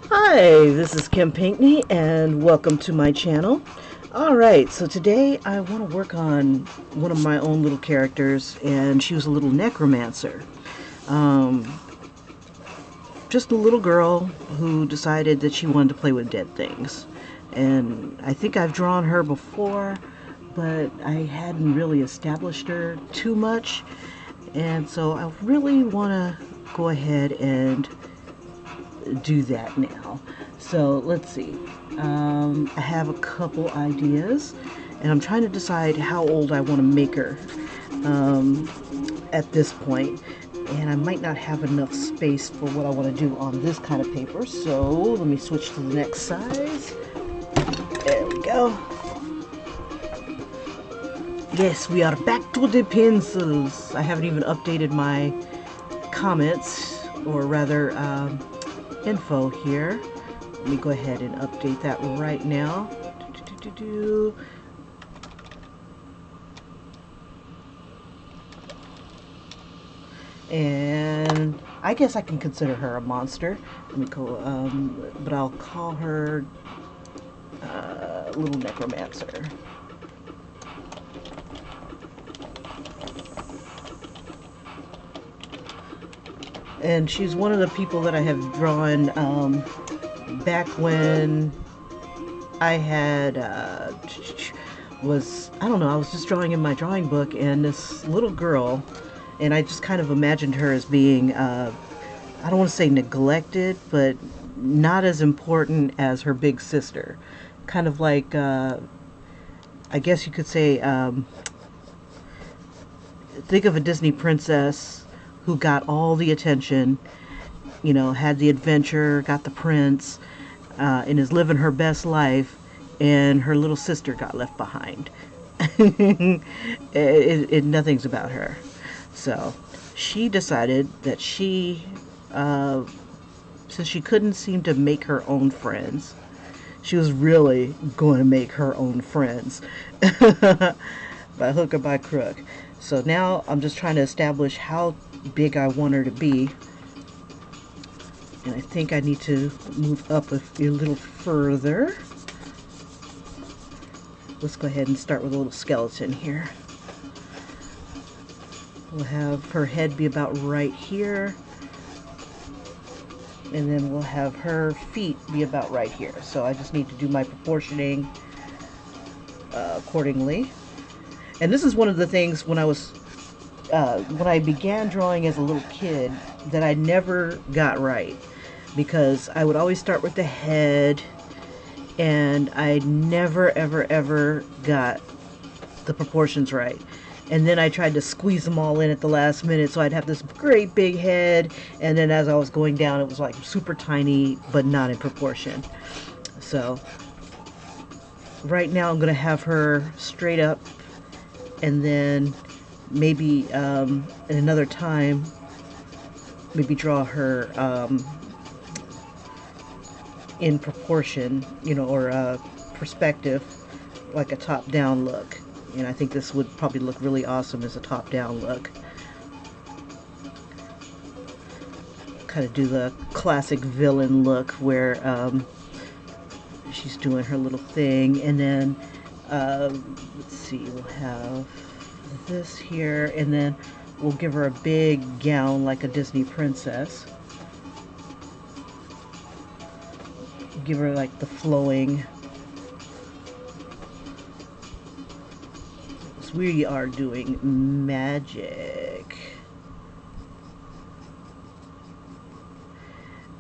Hi, this is Kim Pinkney and welcome to my channel. Alright, so today I want to work on one of my own little characters, and she was a little necromancer. Um, just a little girl who decided that she wanted to play with dead things. And I think I've drawn her before, but I hadn't really established her too much. And so I really want to go ahead and do that now. So let's see. I have a couple ideas, and I'm trying to decide how old I want to make her at this point. And I might not have enough space for what I want to do on this kind of paper. So let me switch to the next size. There we go. Yes, we are back to the pencils. I haven't even updated my comments, or rather info here. Let me go ahead and update that right now. And I guess I can consider her a monster. Let me go, but I'll call her Little Necromancer. And she's one of the people that I have drawn back when I had I don't know, I was just drawing in my drawing book, and this little girl, and I just kind of imagined her as being I don't want to say neglected, but not as important as her big sister. Kind of like I guess you could say think of a Disney princess who got all the attention, you know, had the adventure, got the prince, and is living her best life, and her little sister got left behind. Nothing's about her. So she decided that since she couldn't seem to make her own friends, she was really going to make her own friends by hook or by crook. So now I'm just trying to establish how big I want her to be. And I think I need to move up a little further. Let's go ahead and start with a little skeleton here. We'll have her head be about right here. And then we'll have her feet be about right here. So I just need to do my proportioning accordingly. And this is one of the things when I began drawing as a little kid that I never got right, because I would always start with the head, and I never ever got the proportions right. And then I tried to squeeze them all in at the last minute, so I'd have this great big head, and then as I was going down, it was like super tiny, but not in proportion. So right now I'm going to have her straight up, and then maybe in another time, maybe draw her in proportion, you know, or perspective, like a top-down look. And I think this would probably look really awesome as a top-down look. Kind of do the classic villain look where she's doing her little thing. And then, let's see, we'll have this here, and then we'll give her a big gown like a Disney princess. Give her like the flowing. We are doing magic.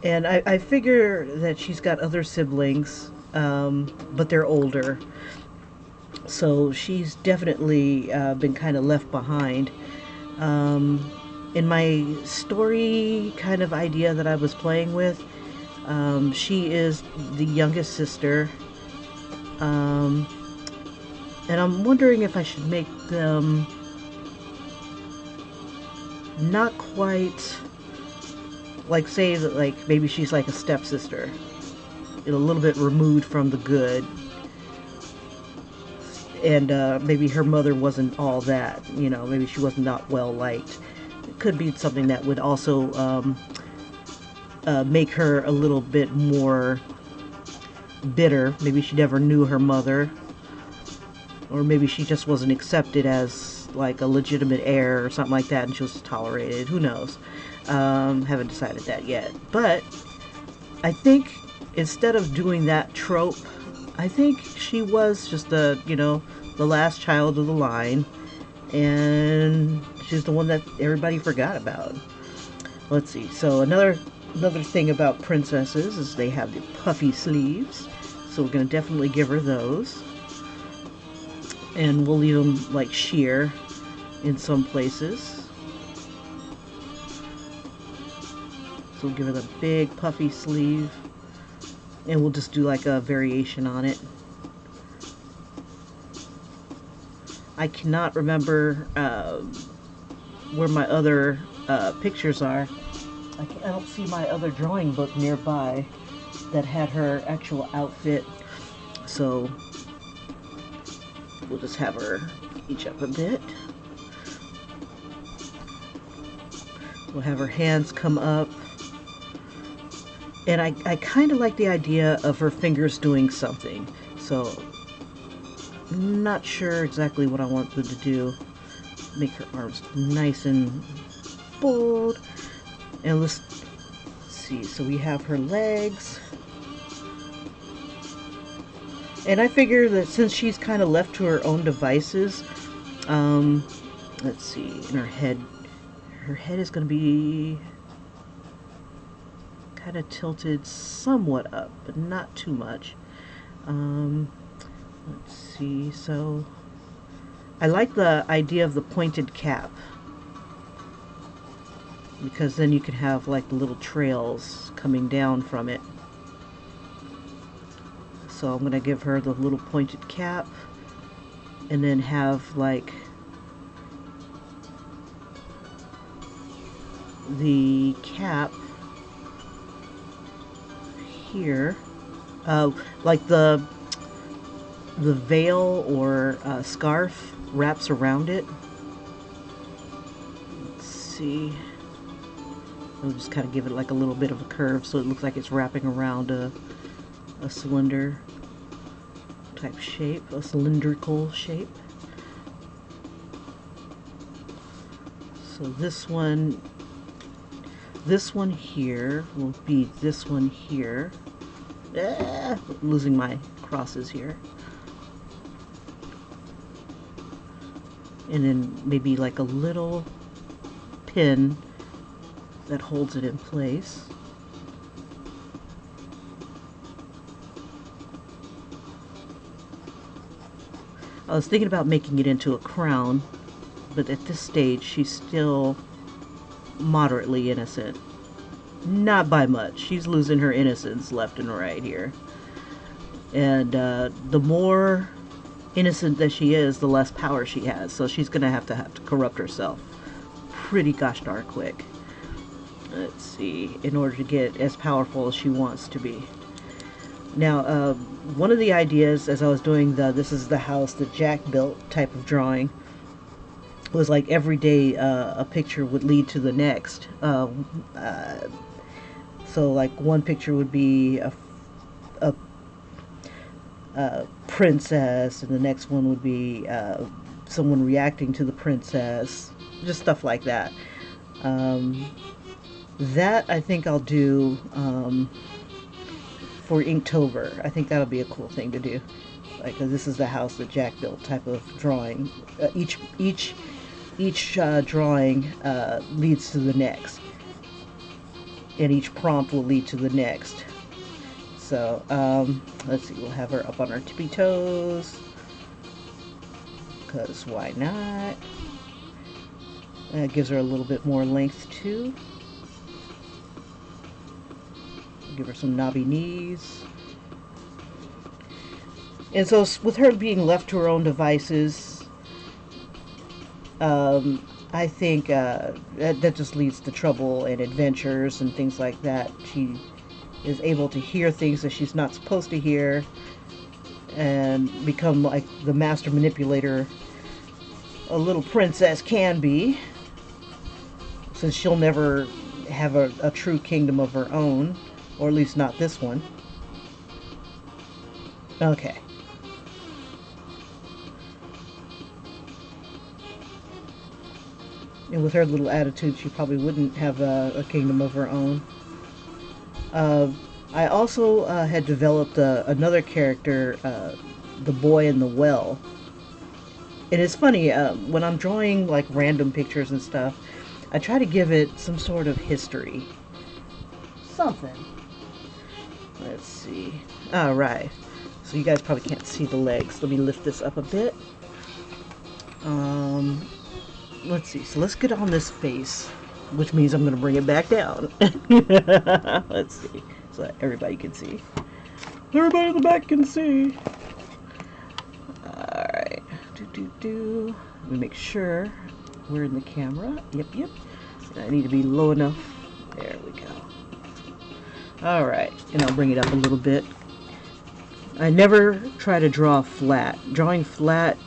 And I figure that she's got other siblings, but they're older. So she's definitely been kind of left behind. In my story kind of idea that I was playing with, she is the youngest sister. And I'm wondering if I should make them not quite like, say that, like, maybe she's like a stepsister, a little bit removed from the good, and maybe her mother wasn't all that, you know, maybe she was not well liked. It could be something that would also make her a little bit more bitter. Maybe she never knew her mother, or maybe she just wasn't accepted as like a legitimate heir or something like that, and she was tolerated. Who knows? Haven't decided that yet. But I think instead of doing that trope, I think she was just the last child of the line, and she's the one that everybody forgot about. Let's see. So another thing about princesses is they have the puffy sleeves. So we're going to definitely give her those. And we'll leave them like sheer in some places. So we'll give her the big puffy sleeve. And we'll just do like a variation on it. I cannot remember where my other pictures are. I don't see my other drawing book nearby that had her actual outfit, so we'll just have her each up a bit. We'll have her hands come up, and I kind of like the idea of her fingers doing something, so I'm not sure exactly what I want them to do. Make her arms nice and bold. And let's see, so we have her legs. And I figure that since she's kind of left to her own devices, let's see, in her head is going to be kind of tilted somewhat up, but not too much. Let's see, so I like the idea of the pointed cap, because then you can have like the little trails coming down from it. So I'm going to give her the little pointed cap, and then have like the cap here, like the veil or scarf wraps around it. Let's see. I'll just kind of give it like a little bit of a curve so it looks like it's wrapping around a cylinder type shape, a cylindrical shape. So this one here will be this one here. Losing my crosses here. And then maybe like a little pin that holds it in place. I was thinking about making it into a crown, but at this stage she's still moderately innocent. Not by much. She's losing her innocence left and right here. And the more innocent that she is, the less power she has. So she's going to have to corrupt herself pretty gosh darn quick. Let's see, in order to get as powerful as she wants to be. Now, one of the ideas as I was doing this is the house that Jack built type of drawing was like every day a picture would lead to the next. So like one picture would be a princess, and the next one would be someone reacting to the princess, just stuff like that. That I think I'll do for Inktober. I think that'll be a cool thing to do. Like, this is the house that Jack built type of drawing. Each drawing leads to the next, and each prompt will lead to the next. So let's see, we'll have her up on her tippy toes, because why not? And it gives her a little bit more length too. Give her some knobby knees. And so with her being left to her own devices, I think that just leads to trouble and adventures and things like that. She is able to hear things that she's not supposed to hear, and become like the master manipulator a little princess can be, since she'll never have a true kingdom of her own, or at least not this one. Okay. And with her little attitude, she probably wouldn't have a kingdom of her own. Uh, I also had developed another character, the boy in the well. And it's funny, when I'm drawing like random pictures and stuff, I try to give it some sort of history. Something. Let's see. Alright. So you guys probably can't see the legs. Let me lift this up a bit. Let's see. So let's get on this face, which means I'm going to bring it back down. Let's see. So that everybody can see. Everybody in the back can see. Alright. Let me make sure we're in the camera. Yep. I need to be low enough. There we go. Alright. And I'll bring it up a little bit. I never try to draw flat. Drawing flat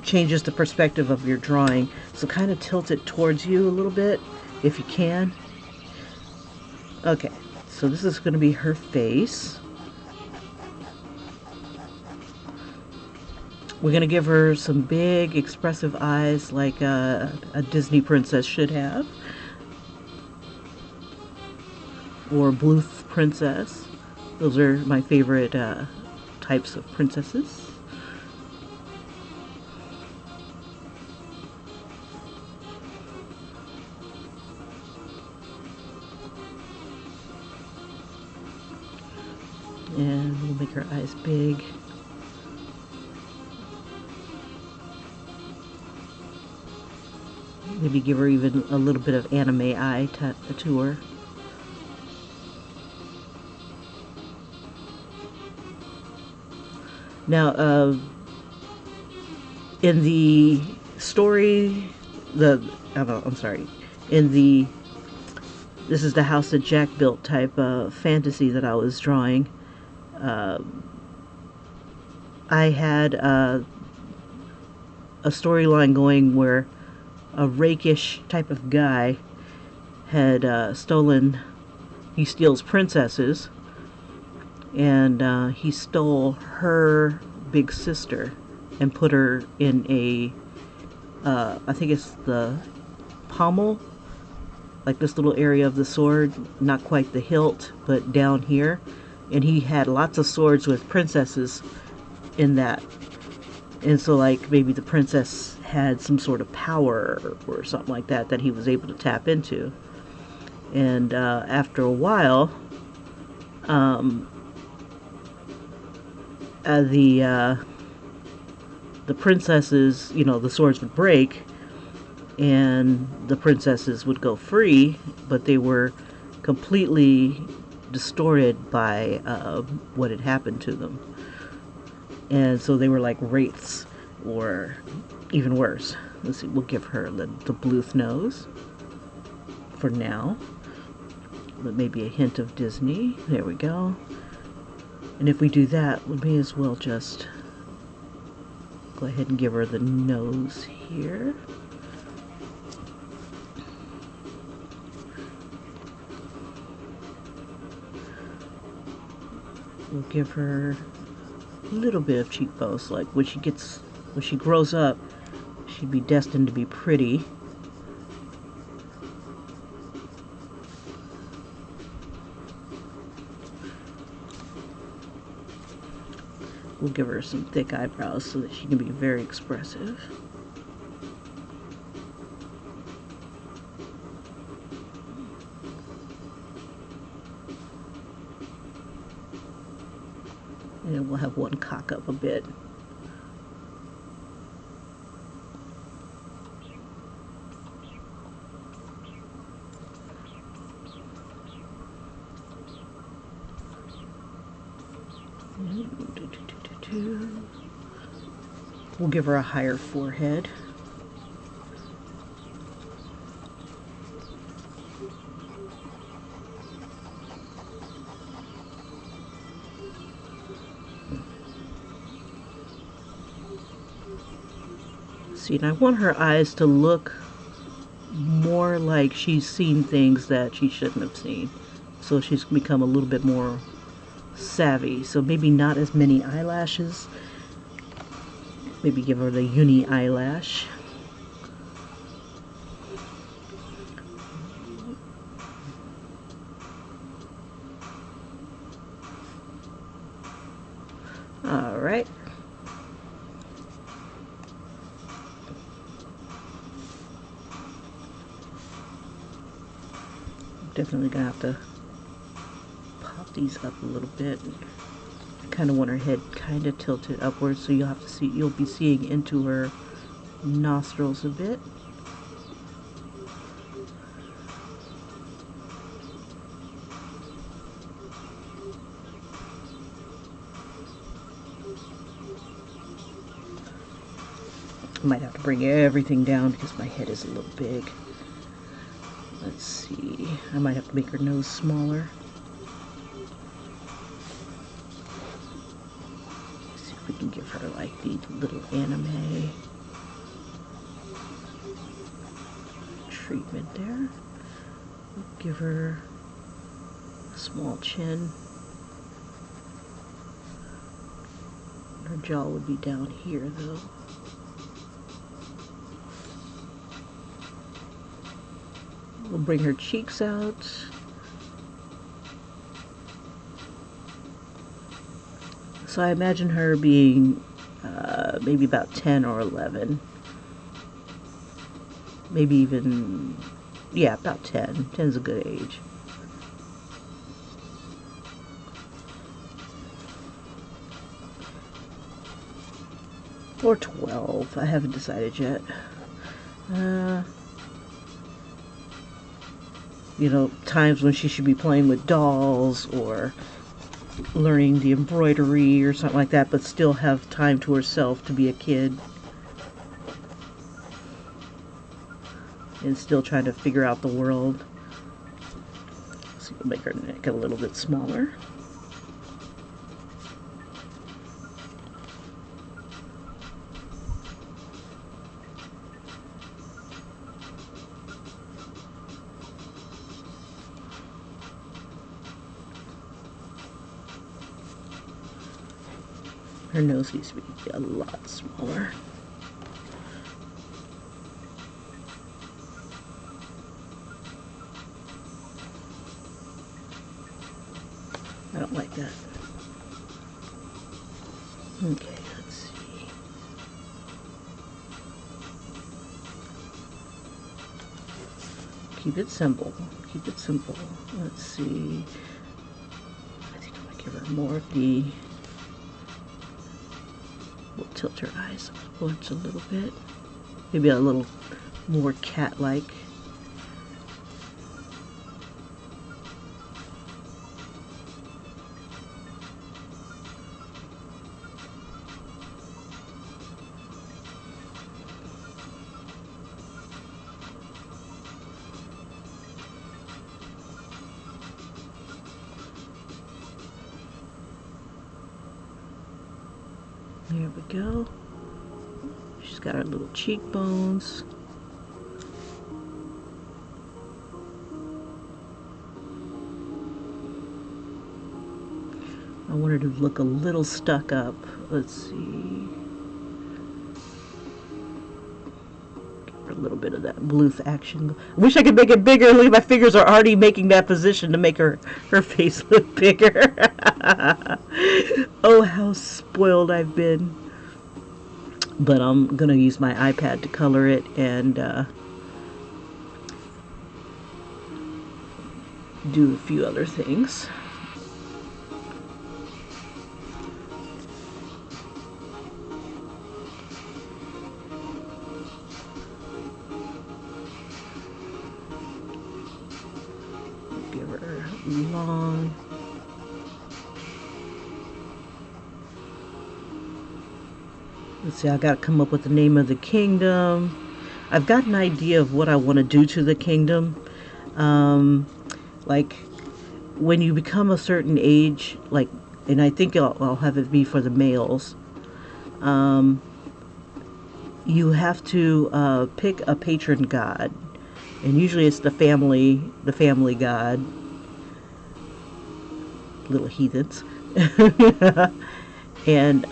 changes the perspective of your drawing. So kind of tilt it towards you a little bit if you can. Okay. So this is going to be her face. We're going to give her some big, expressive eyes like a Disney princess should have. Or Bluth princess. Those are my favorite types of princesses. And we'll make her eyes big. Maybe give her even a little bit of anime eye to her. Now, in the story, in the this is the house that Jack built type of fantasy that I was drawing, I had a storyline going where a rakish type of guy had he steals princesses, and he stole her big sister and put her in a, I think it's the pommel, like this little area of the sword, not quite the hilt, but down here. And he had lots of swords with princesses in that. And so like maybe the princess had some sort of power or something like that that he was able to tap into. And after a while, the princesses, you know, the swords would break and the princesses would go free, but they were completely distorted by what had happened to them. And so they were like wraiths, or even worse. Let's see, we'll give her the Bluth nose for now, but maybe a hint of Disney. There we go. And if we do that, we may as well just go ahead and give her the nose here. We'll give her a little bit of cheekbones, like when she grows up, she'd be destined to be pretty. We'll give her some thick eyebrows so that she can be very expressive. And we'll have one cock up a bit. We'll give her a higher forehead. See, and I want her eyes to look more more like she's seen things that she shouldn't have seen. So she's become a little bit more savvy. So maybe not as many eyelashes. Maybe give her the uni eyelash. Alright. Definitely gonna have to pop these up a little bit. I kind of want her head kind of tilted upwards, so you'll be seeing into her nostrils a bit. I might have to bring everything down because my head is a little big. Let's see. I might have to make her nose smaller. Let's see if we can give her like the little anime treatment there. Give her a small chin. Her jaw would be down here though. We'll bring her cheeks out. So I imagine her being maybe about 10 or 11. Maybe even, yeah, about 10. 10's a good age. Or 12. I haven't decided yet. You know, times when she should be playing with dolls or learning the embroidery or something like that, but still have time to herself to be a kid. And still trying to figure out the world. So we'll make her neck a little bit smaller. Her nose needs to be a lot smaller. I don't like that. Okay, let's see. Keep it simple. Keep it simple. Let's see. I think I'm gonna give her more of the. We'll tilt her eyes upwards a little bit. Maybe a little more cat-like. There we go. She's got her little cheekbones. I want her to look a little stuck up. Let's see. Give her a little bit of that bluth action. I wish I could make it bigger. Look, my fingers are already making that position to make her face look bigger. Oh, how spoiled I've been. But I'm gonna use my iPad to color it and do a few other things. Give her long. Let's see, I got to come up with the name of the kingdom. I've got an idea of what I want to do to the kingdom. Like, when you become a certain age, like, and I think I'll have it be for the males, you have to pick a patron god. and usually it's the family god. Little heathens. And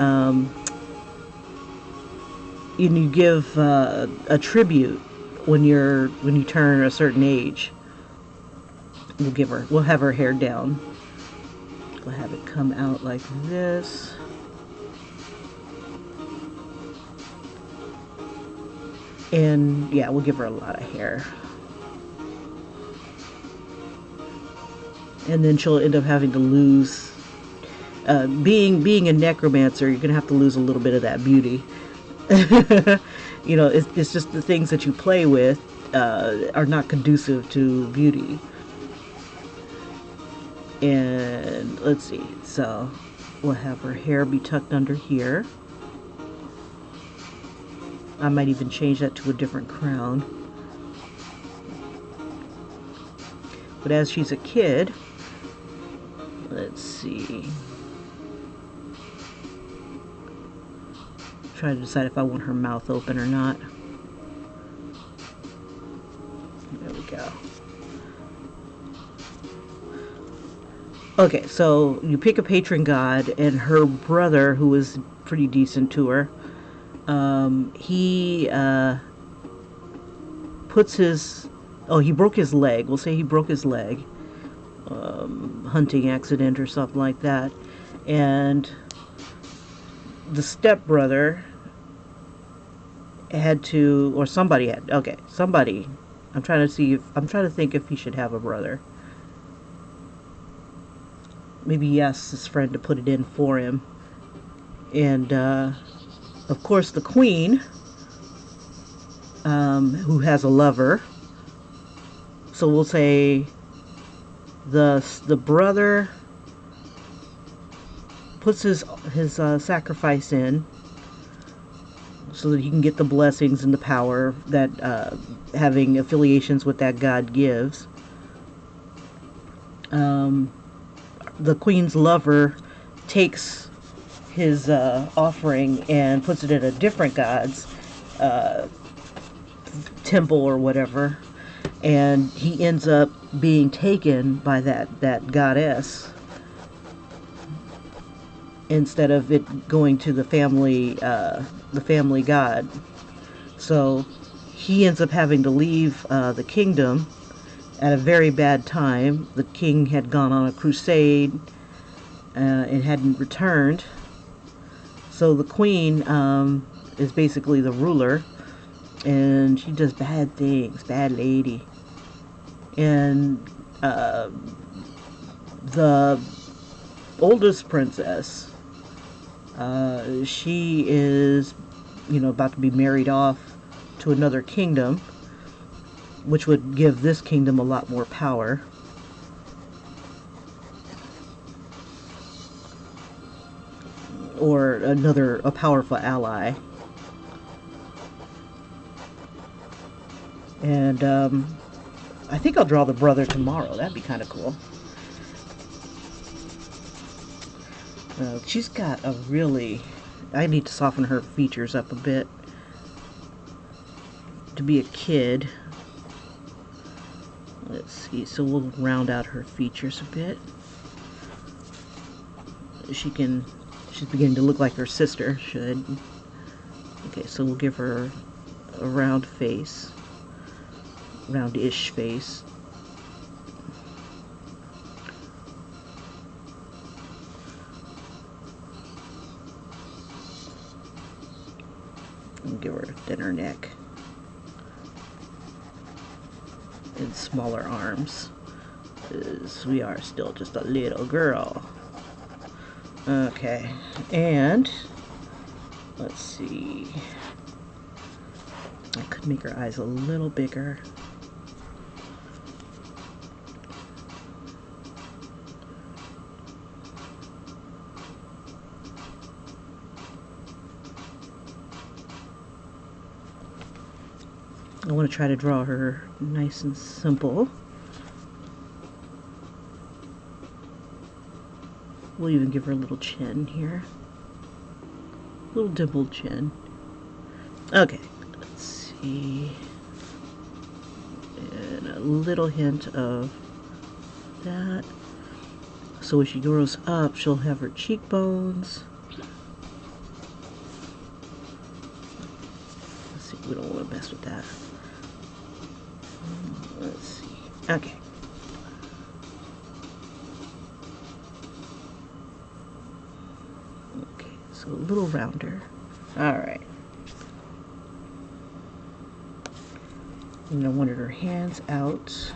you give a tribute when you turn a certain age. We'll have her hair down. We'll have it come out like this. And yeah, we'll give her a lot of hair. And then she'll end up having to lose, being a necromancer, you're gonna have to lose a little bit of that beauty. You know, it's just the things that you play with are not conducive to beauty. And let's see, so we'll have her hair be tucked under here. I might even change that to a different crown. But as she's a kid, let's see. Try to decide if I want her mouth open or not. There we go. Okay, so you pick a patron god, and her brother, who is pretty decent to her, he puts his... Oh, he broke his leg. We'll say he broke his leg. Hunting accident or something like that. And the stepbrother had to... Or somebody had... Okay, somebody... I'm trying to think if he should have a brother. Maybe he asks his friend to put it in for him. And, of course, the queen, who has a lover. So we'll say the brother puts his sacrifice in so that he can get the blessings and the power that having affiliations with that god gives. The queen's lover takes his offering and puts it in a different god's temple or whatever, and he ends up being taken by that goddess instead of it going to the family god. So he ends up having to leave the kingdom at a very bad time. The king had gone on a crusade and hadn't returned. So the queen is basically the ruler, and she does bad things, bad lady. And the oldest princess, she is, about to be married off to another kingdom, which would give this kingdom a lot more power. Or a powerful ally. And I think I'll draw the brother tomorrow. That'd be kind of cool. She's got a really... I need to soften her features up a bit. To be a kid. Let's see, so we'll round out her features a bit. She's beginning to look like her sister should. Okay, so we'll give her a round face. Roundish face. And give her a thinner neck. And smaller arms, because we are still just a little girl. Okay, and let's see. I could make her eyes a little bigger. I want to try to draw her nice and simple. We'll even give her a little chin here. Little dimpled chin. Okay, let's see. and a little hint of that. So when she grows up, she'll have her cheekbones. Let's see, we don't want to mess with that. Let's see. Okay. Okay, so a little rounder. Alright. And I wanted her hands out.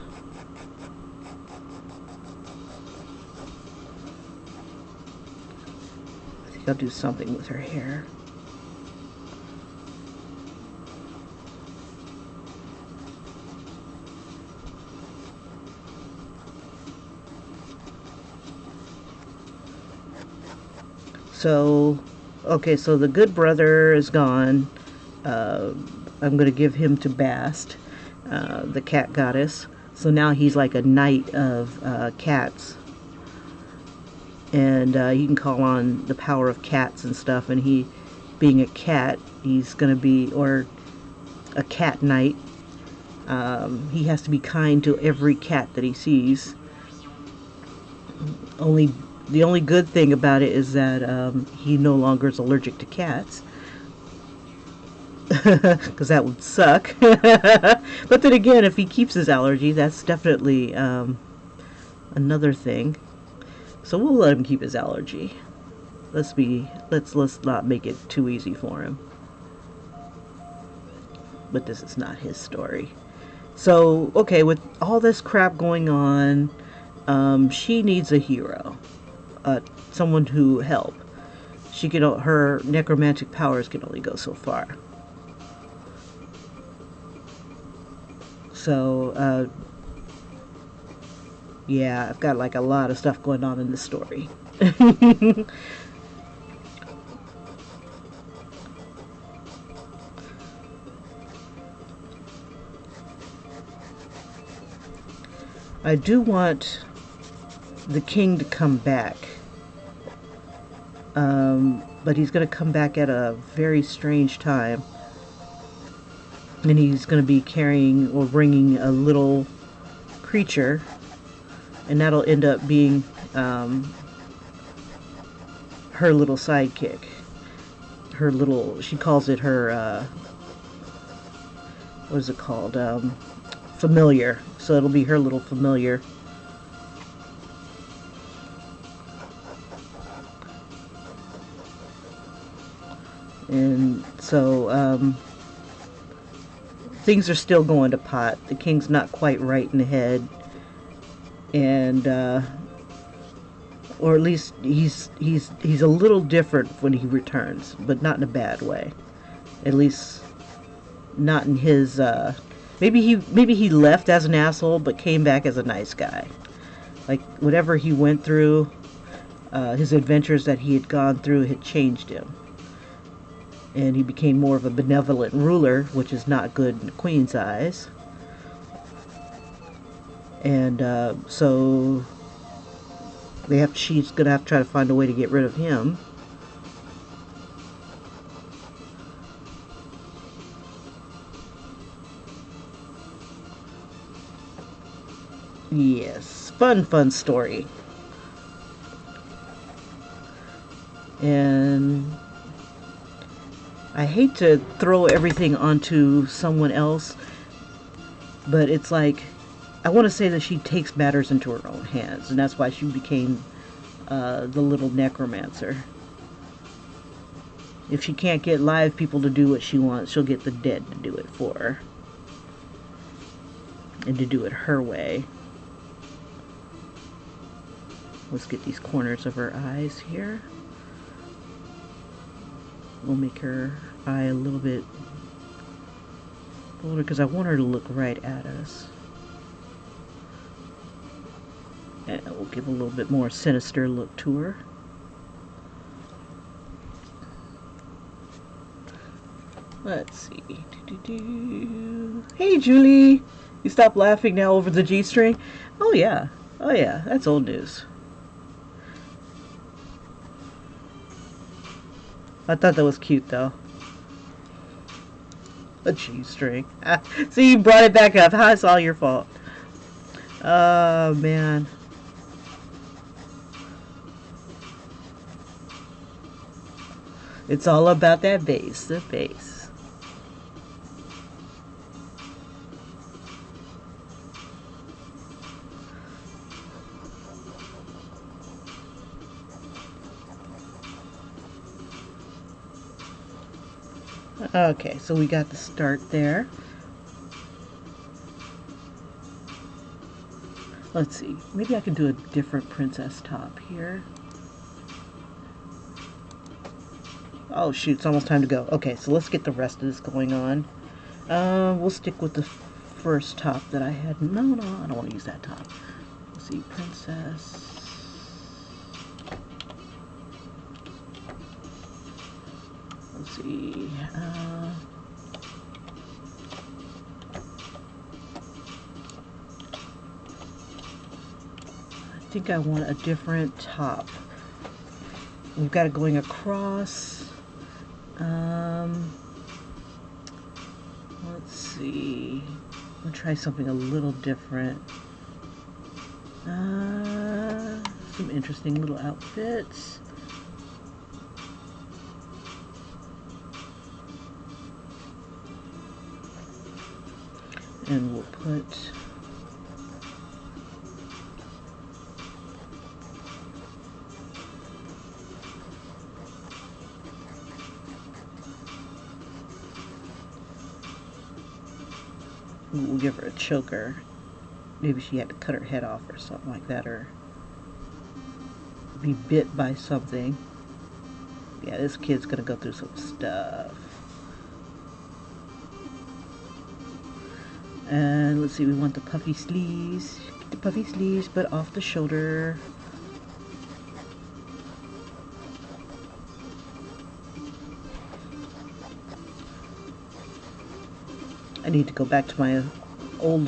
I think I'll do something with her hair. So, okay, so the good brother is gone. I'm going to give him to Bast, the cat goddess. So now he's like a knight of cats. And he can call on the power of cats and stuff. And he, being a cat, he's going to be, or a cat knight. He has to be kind to every cat that he sees. The only good thing about it is that he no longer is allergic to cats. Because that would suck. But then again, if he keeps his allergy, that's definitely another thing. So we'll let him keep his allergy. Let's not make it too easy for him. But this is not his story. So, okay, with all this crap going on, she needs a hero. Someone to help. Her necromantic powers can only go so far. So, yeah, I've got like a lot of stuff going on in this story. I do want the king to come back. But he's going to come back at a very strange time. And he's going to be carrying or bringing a little creature. And that'll end up being her little sidekick. She calls it her, what is it called? Familiar. So it'll be her little familiar. And so, things are still going to pot. The king's not quite right in the head. And, or at least he's a little different when he returns, but not in a bad way. At least not in his, maybe he left as an asshole, but came back as a nice guy. Like, whatever he went through, his adventures that he had gone through had changed him. And he became more of a benevolent ruler, which is not good in the queen's eyes. And so she's going to have to try to find a way to get rid of him. Yes, fun story. And I hate to throw everything onto someone else, but it's like, I want to say that she takes matters into her own hands, and that's why she became the little necromancer. If she can't get live people to do what she wants, she'll get the dead to do it for her. And to do it her way. Let's get these corners of her eyes here. We'll make her eye a little bit bolder because I want her to look right at us. And we'll give a little bit more sinister look to her. Let's see. Hey, Julie! You stop laughing now over the G-string? Oh, yeah. Oh, yeah. That's old news. I thought that was cute, though. A G-string. See, you brought it back up. How it's all your fault. Oh, man. It's all about that bass, the bass. Okay, so we got the start there. Let's see, maybe I can do a different princess top here. Oh shoot, it's almost time to go. Okay, so let's get the rest of this going on. We'll stick with the first top that I had. No, I don't want to use that top. Let's see, princess. Let's see. I think I want a different top. We've got it going across. Let's see. I'm gonna try something a little different. Some interesting little outfits. And we'll put we'll give her a choker. Maybe she had to cut her head off or something like that, or be bit by something. Yeah, this kid's gonna go through some stuff. And let's see, we want the puffy sleeves. Get the puffy sleeves, but off the shoulder. I need to go back to my old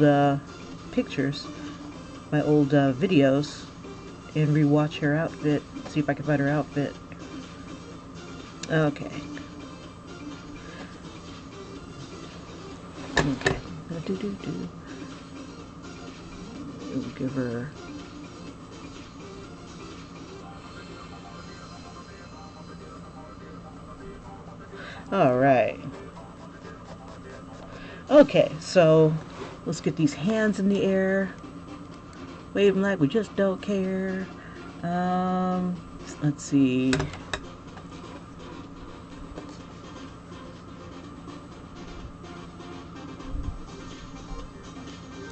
pictures, my old videos, and rewatch her outfit. See if I can find her outfit. Okay. Okay. We'll give her. All right. Okay, so let's get these hands in the air. Wave them like we just don't care. Let's see.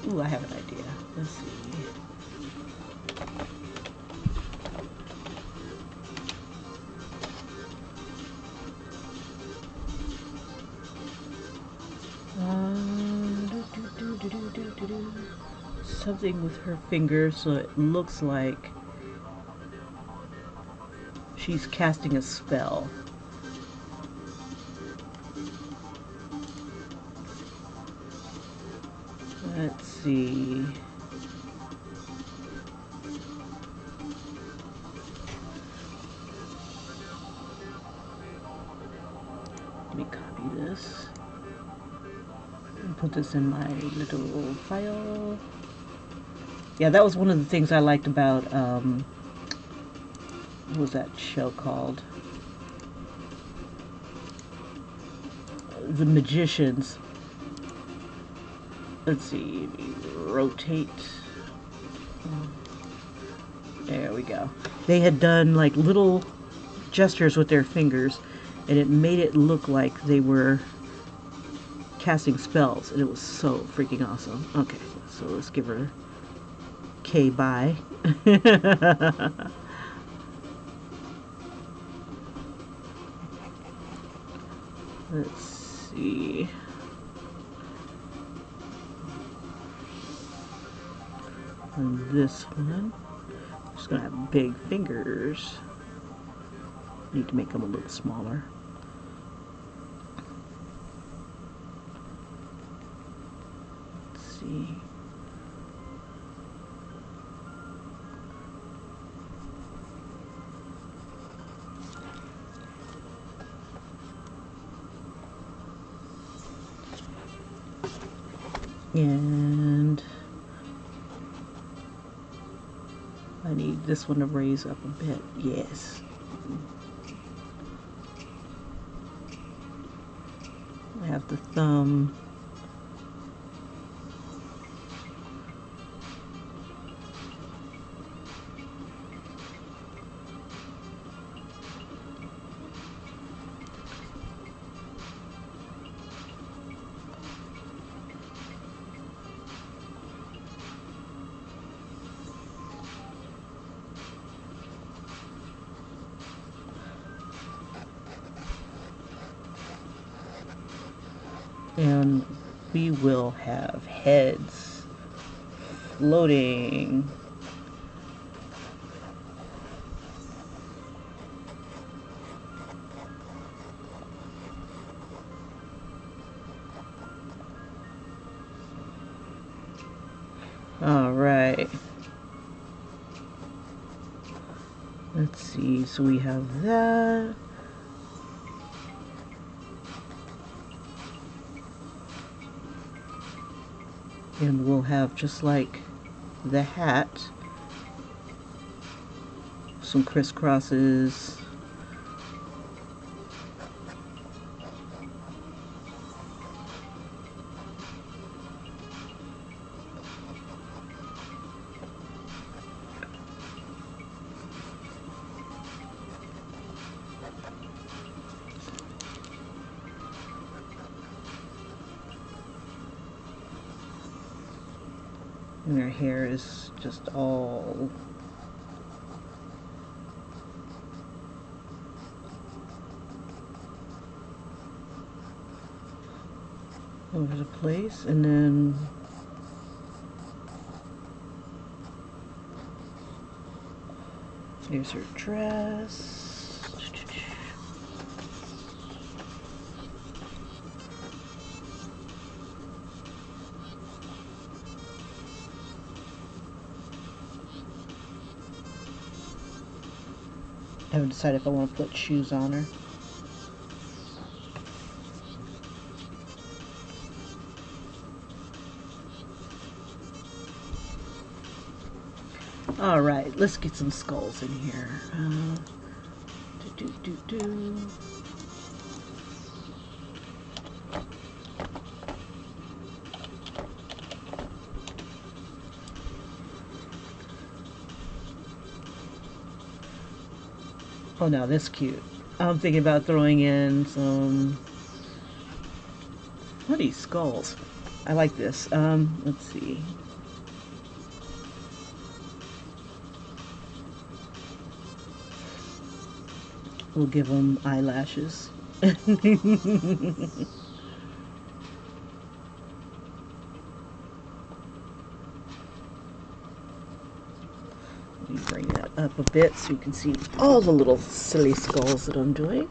Ooh, I have an idea. Let's see. Something with her fingers so it looks like she's casting a spell. Let's see. Let me copy this and put this in my little file. Yeah, that was one of the things I liked about, what was that show called? The Magicians. Let's see, rotate. There we go. They had done like little gestures with their fingers, and it made it look like they were casting spells, and it was so freaking awesome. Okay, so let's give her K bye. Let's see. And this one, just gonna have big fingers. Need to make them a little smaller. Let's see. And I need this one to raise up a bit. Yes. I have the thumb. And we will have heads floating. All right. Let's see. So we have that. And we'll have, just like the hat, some crisscrosses. And her hair is just all over the place. And then here's her dress. I haven't decided if I want to put shoes on her. All right, let's get some skulls in here. Oh, now this is cute. I'm thinking about throwing in some. What are these skulls? I like this. Let's see. We'll give them eyelashes. Let me bring that up a bit so you can see all the little silly skulls that I'm doing.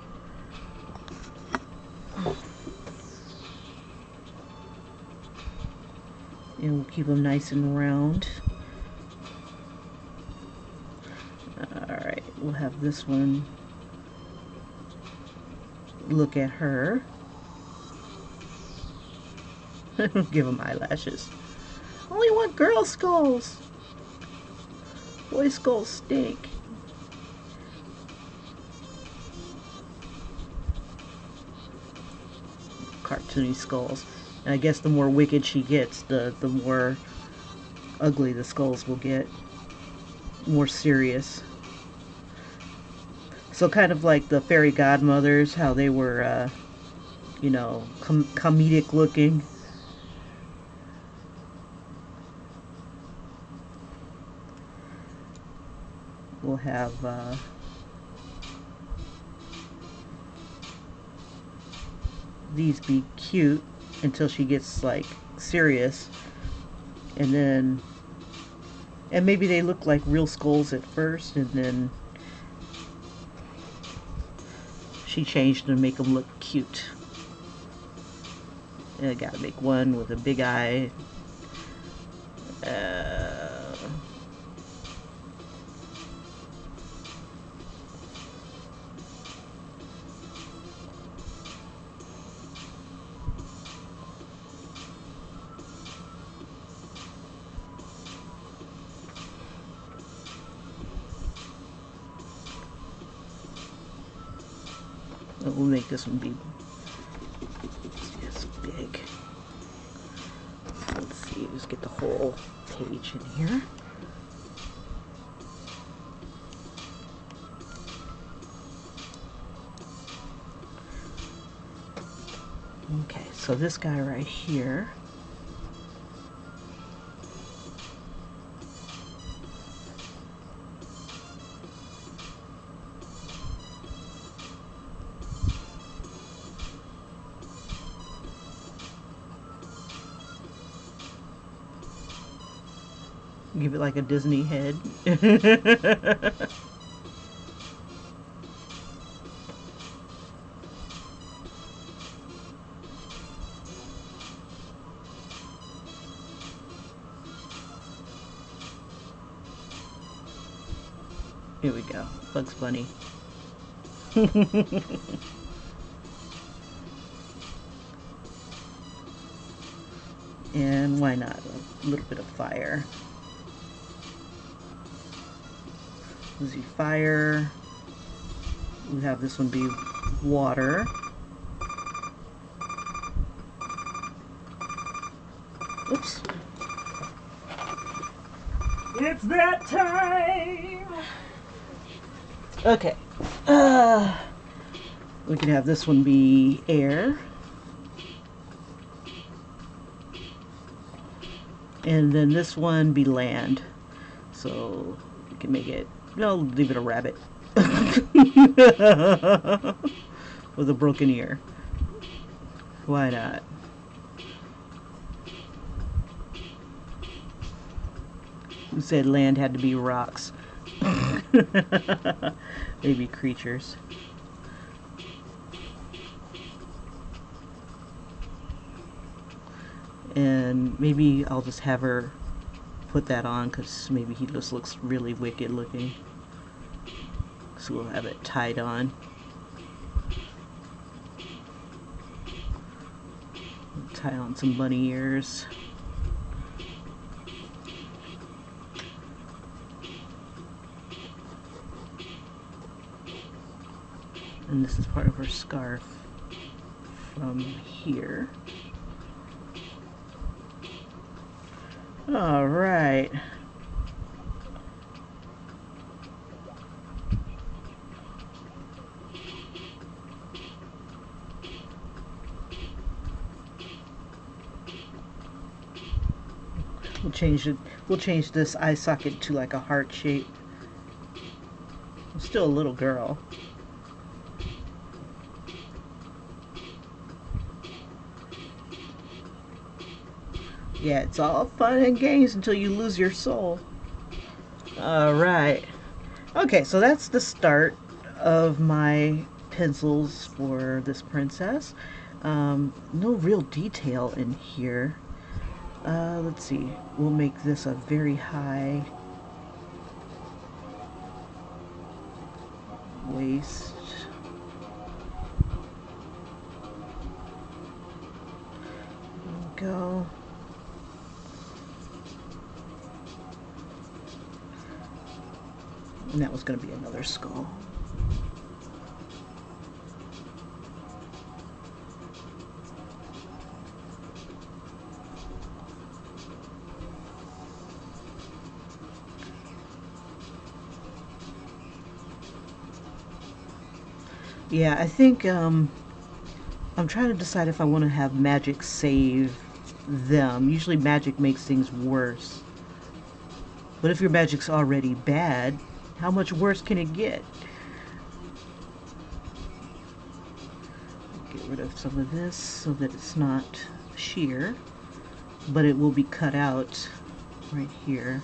And we'll keep them nice and round. Alright, we'll have this one look at her. Give them eyelashes. Only want girl skulls. Boy skulls stink. Cartoony skulls. And I guess the more wicked she gets, the more ugly the skulls will get. More serious. So kind of like the fairy godmothers, how they were, you know, comedic looking. We'll have these be cute until she gets like serious, and maybe they look like real skulls at first, and then she changed to make them look cute. And I gotta make one with a big eye. We'll make this one be big. Let's see, just get the whole page in here. Okay, so this guy right here. Give it like a Disney head. Here we go, Bugs Bunny. And why not a little bit of fire? Easy fire. We have this one be water. Oops. It's that time. Okay. We can have this one be air. And then this one be land. So we can make it, no, leave it a rabbit. With a broken ear. Why not? Who said land had to be rocks? Maybe creatures. And maybe I'll just have her put that on because maybe he just looks really wicked looking. So we'll have it tied on. Tie on some bunny ears. And this is part of her scarf from here. All right. We'll change it. We'll change this eye socket to like a heart shape. I'm still a little girl. Yeah, it's all fun and games until you lose your soul. Alright. Okay, so that's the start of my pencils for this princess. No real detail in here. Let's see. We'll make this a very high waist. There we go. And that was going to be another skull. Yeah, I think I'm trying to decide if I want to have magic save them. Usually magic makes things worse. But if your magic's already bad, how much worse can it get? Get rid of some of this so that it's not sheer, but it will be cut out right here.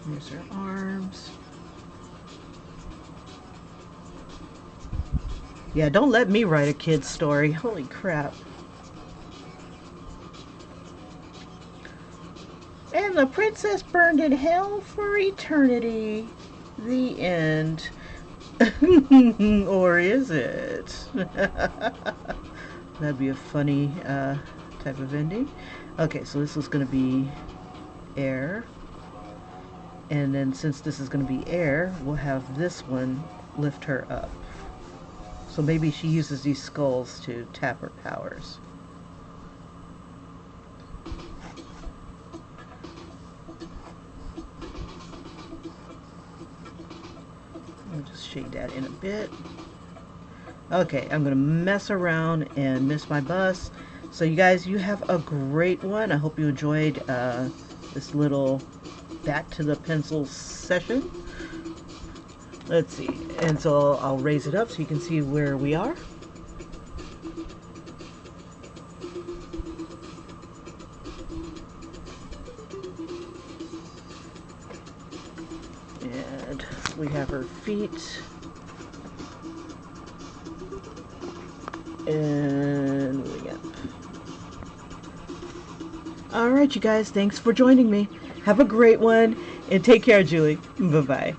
There's her arms. Yeah, don't let me write a kid's story. Holy crap. And the princess burned in hell for eternity. The end. Or is it? That'd be a funny type of ending. Okay, so this is going to be air. And then since this is going to be air, we'll have this one lift her up. So maybe she uses these skulls to tap her powers. I'll just shade that in a bit. Okay, I'm going to mess around and miss my bus. So you guys, you have a great one. I hope you enjoyed this little back to the pencil session. Let's see. And so I'll raise it up so you can see where we are. And we have her feet. And moving up. All right, you guys, thanks for joining me. Have a great one, and take care, Julie. Bye-bye.